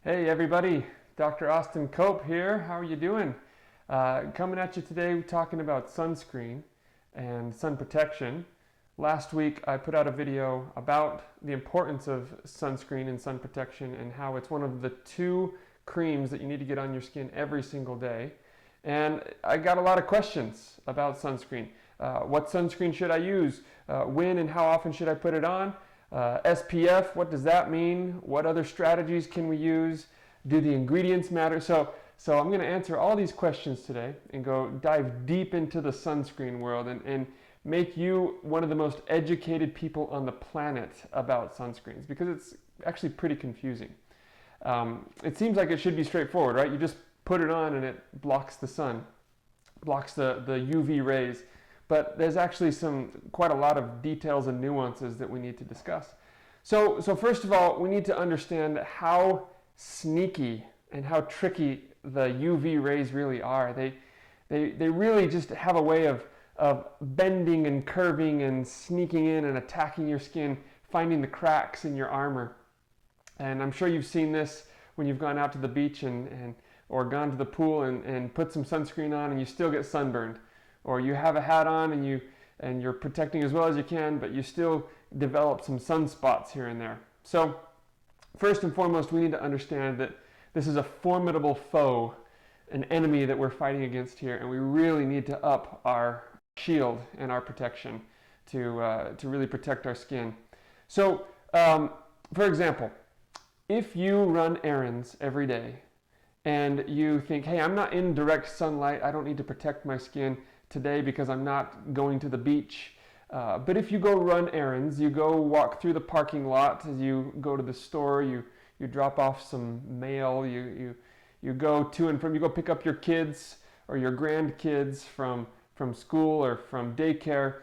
Hey everybody, Dr. Austin Cope here. How are you doing? Coming at you today talking about sunscreen and sun protection. Last week I put out a video about the importance of sunscreen and sun protection and how it's one of the two creams that you need to get on your skin every single day. And I got a lot of questions about sunscreen. What sunscreen should I use? When and how often should I put it on? SPF, what does that mean? What other strategies can we use? Do the ingredients matter? So I'm going to answer all these questions today and go dive deep into the sunscreen world and make you one of the most educated people on the planet about sunscreens, because it's actually pretty confusing. It seems like it should be straightforward, right? You just put it on and it blocks the sun, blocks the UV rays. But there's actually quite a lot of details and nuances that we need to discuss. So first of all, we need to understand how sneaky and how tricky the UV rays really are. They really just have a way of bending and curving and sneaking in and attacking your skin, finding the cracks in your armor. And I'm sure you've seen this when you've gone out to the beach or gone to the pool and put some sunscreen on and you still get sunburned. Or you have a hat on and you're protecting as well as you can, but you still develop some sunspots here and there. So first and foremost, we need to understand that this is a formidable foe, an enemy that we're fighting against here, and we really need to up our shield and our protection to really protect our skin. So for example, if you run errands every day and you think, hey, I'm not in direct sunlight, I don't need to protect my skin today because I'm not going to the beach. But if you go run errands, you go walk through the parking lot, you go to the store, you drop off some mail, you go to and from, you go pick up your kids or your grandkids from school or from daycare.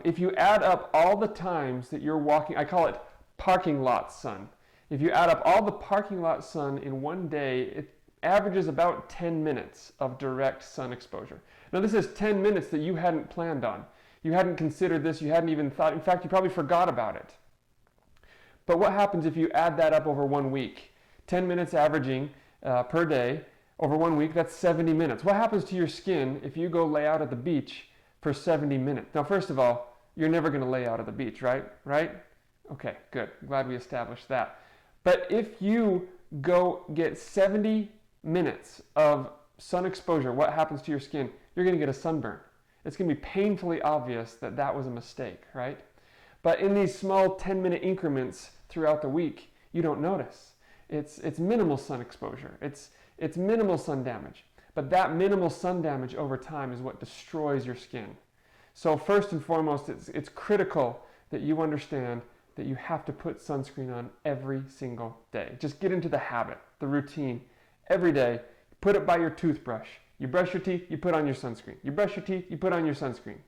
If you add up all the times that you're walking, I call it parking lot sun. If you add up all the parking lot sun in one day, it averages about 10 minutes of direct sun exposure. Now this is 10 minutes that you hadn't planned on. You hadn't considered this, you hadn't even thought, in fact, you probably forgot about it. But what happens if you add that up over 1 week? 10 minutes averaging per day over 1 week, that's 70 minutes. What happens to your skin if you go lay out at the beach for 70 minutes? Now, first of all, you're never going to lay out at the beach, right? Okay, good. Glad we established that. But if you go get 70 minutes of sun exposure, what happens to your skin? You're going to get a sunburn. It's going to be painfully obvious that that was a mistake, right? But in these small 10-minute increments throughout the week, you don't notice. It's minimal sun exposure. It's minimal sun damage. But that minimal sun damage over time is what destroys your skin. So first and foremost, it's critical that you understand that you have to put sunscreen on every single day. Just get into the habit, the routine. Every day, put it by your toothbrush. You brush your teeth, you put on your sunscreen. You brush your teeth, you put on your sunscreen.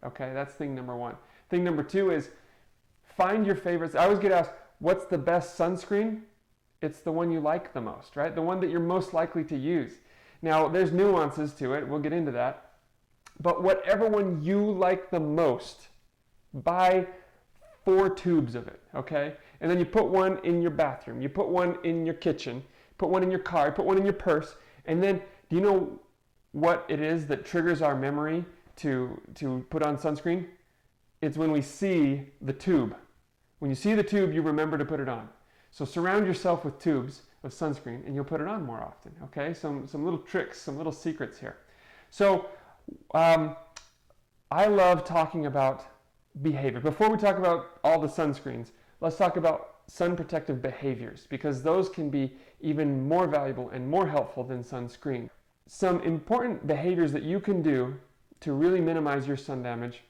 Okay, that's thing number one. Thing number two is find your favorites. I always get asked, what's the best sunscreen? It's the one you like the most, right? The one that you're most likely to use. Now, there's nuances to it. We'll get into that. But whatever one you like the most, buy 4 tubes of it, okay? And then you put one in your bathroom. You put one in your kitchen. Put one in your car. Put one in your purse. And then, do you know what it is that triggers our memory to put on sunscreen? It's when we see the tube. When you see the tube, you remember to put it on. So surround yourself with tubes of sunscreen and you'll put it on more often, okay? Some little tricks, some little secrets here. So I love talking about behavior. Before we talk about all the sunscreens, let's talk about sun protective behaviors, because those can be even more valuable and more helpful than sunscreen. Some important behaviors that you can do to really minimize your sun damage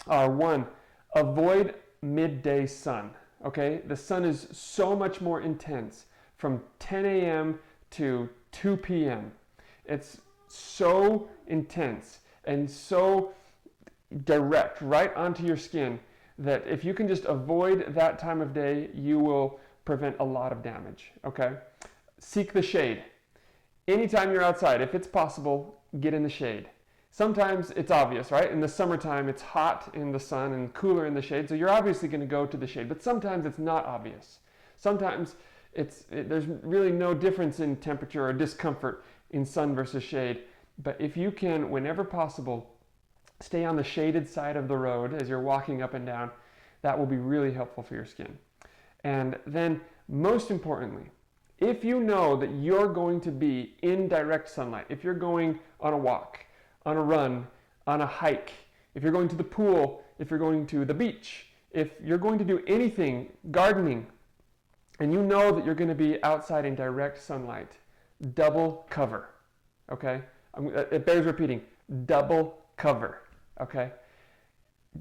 are: 1, avoid midday sun. Okay, the sun is so much more intense from 10 a.m. to 2 p.m. It's so intense and so direct right onto your skin that if you can just avoid that time of day, you will prevent a lot of damage. Okay, seek the shade. Anytime you're outside, if it's possible, get in the shade. Sometimes it's obvious, right? In the summertime, it's hot in the sun and cooler in the shade, so you're obviously going to go to the shade, but sometimes it's not obvious. Sometimes There's really no difference in temperature or discomfort in sun versus shade. But if you can, whenever possible, stay on the shaded side of the road as you're walking up and down, that will be really helpful for your skin. And then, most importantly, if you know that you're going to be in direct sunlight, if you're going on a walk, on a run, on a hike, if you're going to the pool, if you're going to the beach, if you're going to do anything, gardening, and you know that you're going to be outside in direct sunlight, double cover, okay? It bears repeating, double cover, okay?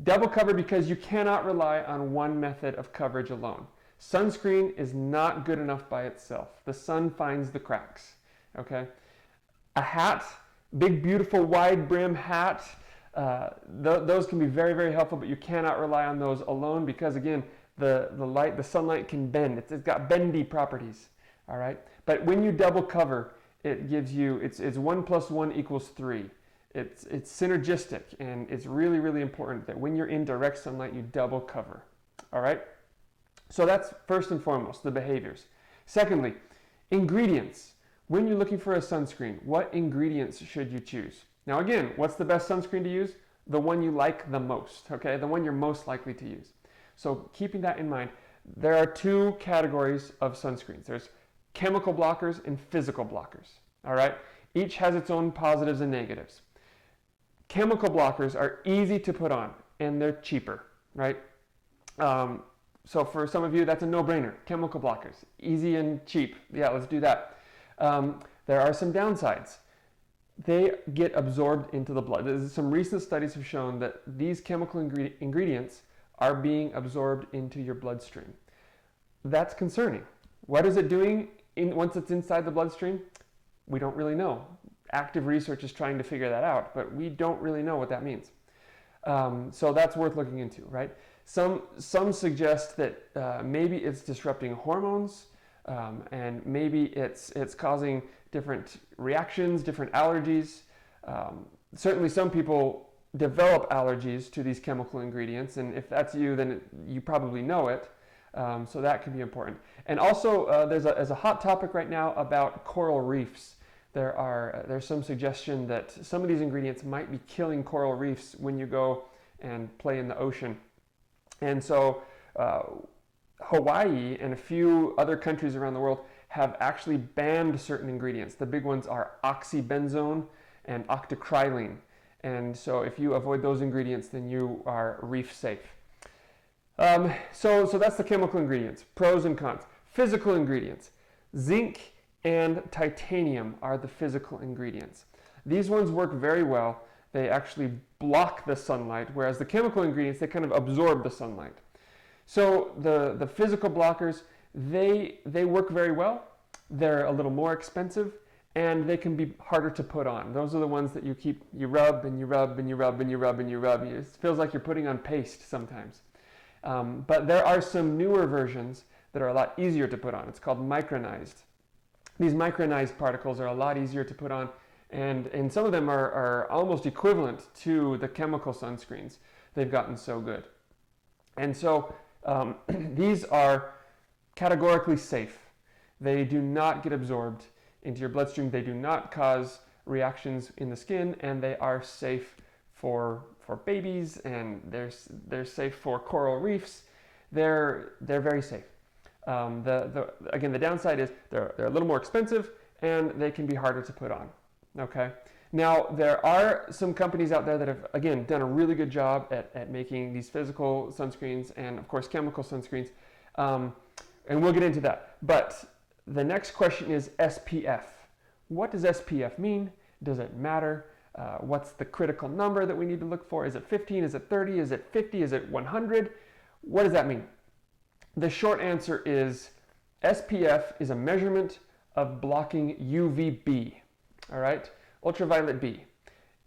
Double cover because you cannot rely on one method of coverage alone. Sunscreen is not good enough by itself. The sun finds the cracks, okay? A hat, big, beautiful, wide brim hat, those can be very, very helpful, but you cannot rely on those alone because, again, the sunlight can bend. It's got bendy properties, all right? But when you double cover, it gives you, it's 1 + 1 = 3. It's synergistic, and it's really, really important that when you're in direct sunlight, you double cover, all right? So that's first and foremost, the behaviors. Secondly, ingredients. When you're looking for a sunscreen, what ingredients should you choose? Now again, what's the best sunscreen to use? The one you like the most, okay? The one you're most likely to use. So keeping that in mind, there are two categories of sunscreens. There's chemical blockers and physical blockers, all right? Each has its own positives and negatives. Chemical blockers are easy to put on and they're cheaper, right? So for some of you, that's a no-brainer. Chemical blockers, easy and cheap. Yeah, let's do that. There are some downsides. They get absorbed into the blood. Some recent studies have shown that these chemical ingredients are being absorbed into your bloodstream. That's concerning. What is it doing once it's inside the bloodstream? We don't really know. Active research is trying to figure that out, but we don't really know what that means. So that's worth looking into, right? Some suggest that maybe it's disrupting hormones, and maybe it's causing different reactions, different allergies. Certainly some people develop allergies to these chemical ingredients, and if that's you, then you probably know it. So that can be important. And also there's a hot topic right now about coral reefs. There's some suggestion that some of these ingredients might be killing coral reefs when you go and play in the ocean. And so Hawaii and a few other countries around the world have actually banned certain ingredients. The big ones are oxybenzone and octocrylene. And so if you avoid those ingredients, then you are reef safe. So that's the chemical ingredients, pros and cons. Physical ingredients, zinc and titanium are the physical ingredients. These ones work very well. They actually block the sunlight, whereas the chemical ingredients, they kind of absorb the sunlight. So the physical blockers, they work very well. They're a little more expensive, and they can be harder to put on. Those are the ones that you rub and you rub and you rub and you rub and you rub. It feels like you're putting on paste sometimes. But there are some newer versions that are a lot easier to put on. It's called micronized. These micronized particles are a lot easier to put on, and some of them are almost equivalent to the chemical sunscreens. They've gotten so good. And so these are categorically safe. They do not get absorbed into your bloodstream. They do not cause reactions in the skin, and they are safe for babies, and they're safe for coral reefs. They're very safe. Again, the downside is they're a little more expensive, and they can be harder to put on. Okay. Now there are some companies out there that have, again, done a really good job at making these physical sunscreens and of course chemical sunscreens, and we'll get into that. But the next question is SPF. What does SPF mean? Does it matter? What's the critical number that we need to look for? Is it 15? Is it 30? Is it 50? Is it 100? What does that mean? The short answer is SPF is a measurement of blocking UVB, all right? Ultraviolet B.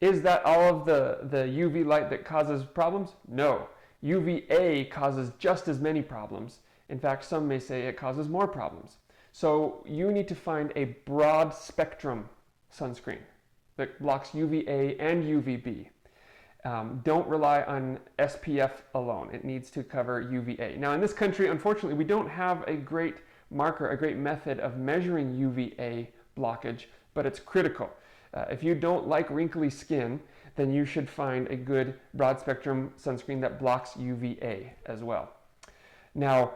Is that all of the UV light that causes problems? No. UVA causes just as many problems. In fact, some may say it causes more problems. So you need to find a broad spectrum sunscreen that blocks UVA and UVB. Don't rely on SPF alone. It needs to cover UVA. Now in this country, unfortunately, we don't have a great marker, a great method of measuring UVA blockage, but it's critical. If you don't like wrinkly skin, then you should find a good broad spectrum sunscreen that blocks UVA as well. Now,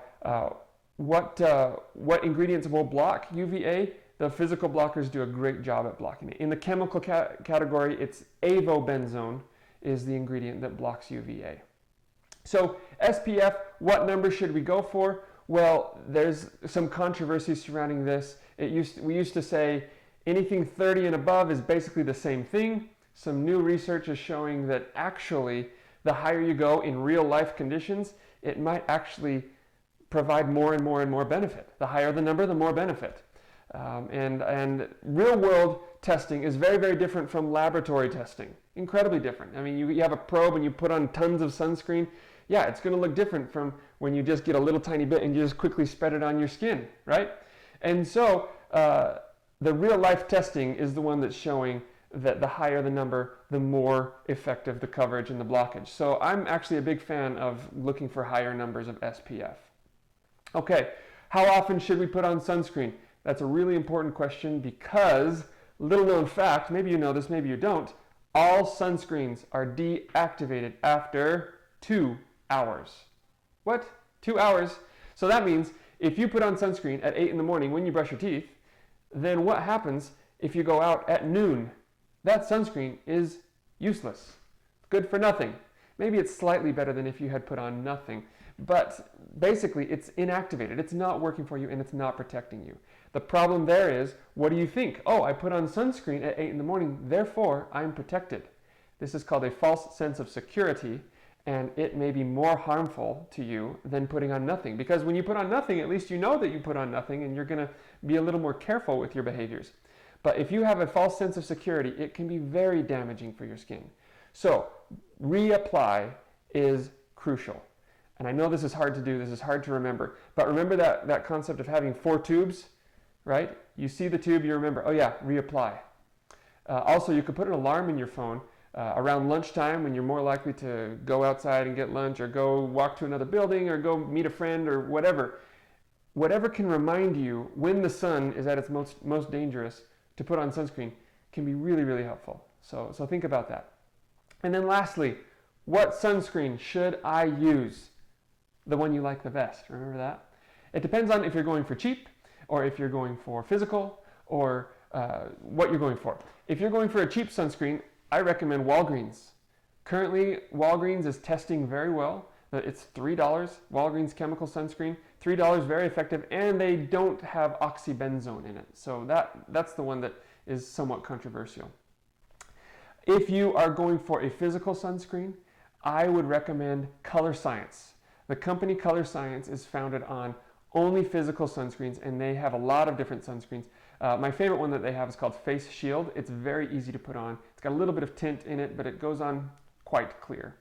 what ingredients will block UVA? The physical blockers do a great job at blocking it. In the chemical category, it's avobenzone is the ingredient that blocks UVA. So SPF, what number should we go for? Well, there's some controversy surrounding this. We used to say anything 30 and above is basically the same thing. Some new research is showing that actually the higher you go in real life conditions, it might actually provide more and more and more benefit. The higher the number, the more benefit. And real world testing is very, very different from laboratory testing. Incredibly different. I mean, you have a probe and you put on tons of sunscreen. Yeah, it's going to look different from when you just get a little tiny bit and you just quickly spread it on your skin, right? And so the real life testing is the one that's showing that the higher the number, the more effective the coverage and the blockage. So I'm actually a big fan of looking for higher numbers of SPF. Okay, how often should we put on sunscreen? That's a really important question because, little known fact, maybe you know this, maybe you don't, all sunscreens are deactivated after 2 hours. What? 2 hours? So that means if you put on sunscreen at 8 in the morning when you brush your teeth, then what happens if you go out at noon? That sunscreen is useless. Good for nothing. Maybe it's slightly better than if you had put on nothing, but basically it's inactivated. It's not working for you and it's not protecting you. The problem there is, what do you think? Oh, I put on sunscreen at 8 in the morning, therefore I'm protected. This is called a false sense of security, and it may be more harmful to you than putting on nothing. Because when you put on nothing, at least you know that you put on nothing and you're going to be a little more careful with your behaviors. But if you have a false sense of security, it can be very damaging for your skin. So reapply is crucial. And I know this is hard to do, this is hard to remember, but remember that concept of having 4 tubes, right? You see the tube, you remember, oh yeah, reapply. Also, you could put an alarm in your phone around lunchtime when you're more likely to go outside and get lunch or go walk to another building or go meet a friend or whatever. Whatever can remind you when the sun is at its most dangerous to put on sunscreen can be really, really helpful. So think about that. And then lastly, what sunscreen should I use? The one you like the best, remember that? It depends on if you're going for cheap or if you're going for physical or what you're going for. If you're going for a cheap sunscreen, I recommend Walgreens. Currently, Walgreens is testing very well. It's $3, Walgreens chemical sunscreen, $3, very effective, and they don't have oxybenzone in it. So that's the one that is somewhat controversial. If you are going for a physical sunscreen, I would recommend Color Science. The company Color Science is founded on only physical sunscreens, and they have a lot of different sunscreens. My favorite one that they have is called Face Shield. It's very easy to put on. It's got a little bit of tint in it, but it goes on quite clear.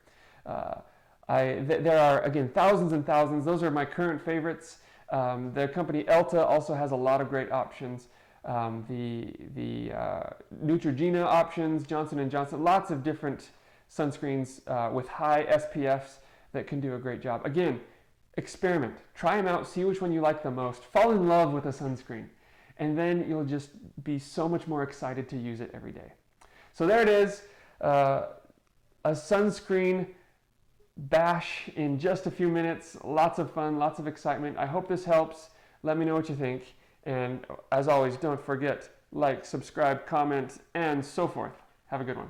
There are, again, thousands and thousands. Those are my current favorites. The company Elta also has a lot of great options. The Neutrogena options, Johnson & Johnson, lots of different sunscreens with high SPFs that can do a great job. Again, experiment. Try them out. See which one you like the most. Fall in love with a sunscreen. And then you'll just be so much more excited to use it every day. So there it is. A sunscreen bash in just a few minutes. Lots of fun, lots of excitement. I hope this helps. Let me know what you think. And as always, don't forget, like, subscribe, comment, and so forth. Have a good one.